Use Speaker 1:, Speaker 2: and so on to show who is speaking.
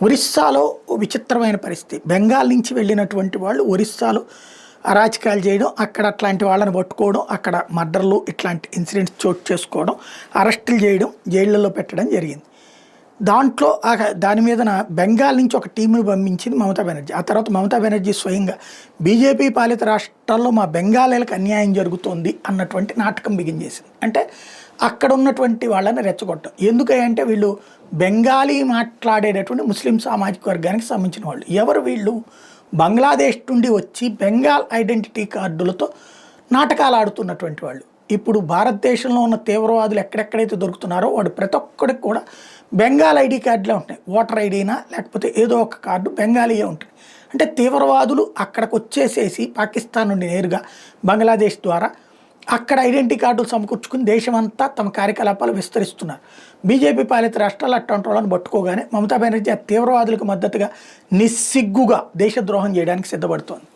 Speaker 1: ఒరిస్సాలో విచిత్రమైన పరిస్థితి. బెంగాల్ నుంచి వెళ్ళినటువంటి వాళ్ళు ఒరిస్సాలో అరాచకాలు చేయడం, అక్కడ అట్లాంటి వాళ్ళని పట్టుకోవడం, అక్కడ మర్డర్లు ఇట్లాంటి ఇన్సిడెంట్స్ చోటు చేసుకోవడం, అరెస్టులు చేయడం, జైళ్ళల్లో పెట్టడం జరిగింది. దాంట్లో దాని మీదన బెంగాల్ నుంచి ఒక టీంను పంపించింది మమతా బెనర్జీ. ఆ తర్వాత మమతా బెనర్జీ స్వయంగా బీజేపీ పాలిత రాష్ట్రాల్లో మా బెంగాలీలకు అన్యాయం జరుగుతోంది అన్నటువంటి నాటకం బిగించేసింది. అంటే అక్కడ ఉన్నటువంటి వాళ్ళని రెచ్చగొట్టడం. ఎందుకంటే వీళ్ళు బెంగాలీ మాట్లాడేటటువంటి ముస్లిం సామాజిక వర్గానికి సంబంధించిన వాళ్ళు. ఎవరు వీళ్ళు? బంగ్లాదేశ్ నుండి వచ్చి బెంగాల్ ఐడెంటిటీ కార్డులతో నాటకాలు ఆడుతున్నటువంటి వాళ్ళు. ఇప్పుడు భారతదేశంలో ఉన్న తీవ్రవాదులు ఎక్కడెక్కడైతే దొరుకుతున్నారో వాడు ప్రతి ఒక్కడికి కూడా బెంగాల్ ఐడి కార్డులే ఉంటాయి. ఓటర్ ఐడినా లేకపోతే ఏదో ఒక కార్డు బెంగాలీయే ఉంటుంది. అంటే తీవ్రవాదులు అక్కడికి వచ్చేసేసి పాకిస్తాన్ నుండి నేరుగా బంగ్లాదేశ్ ద్వారా అక్కడ ఐడెంటిటీ కార్డులు సమకూర్చుకుని దేశమంతా తమ కార్యకలాపాలు విస్తరిస్తున్నారు. బీజేపీ పాలిత రాష్ట్రాలు అట్లాంటి వాళ్ళని పట్టుకోగానే మమతా బెనర్జీ ఆ తీవ్రవాదులకు మద్దతుగా నిస్సిగ్గుగా దేశద్రోహం చేయడానికి సిద్ధపడుతోంది.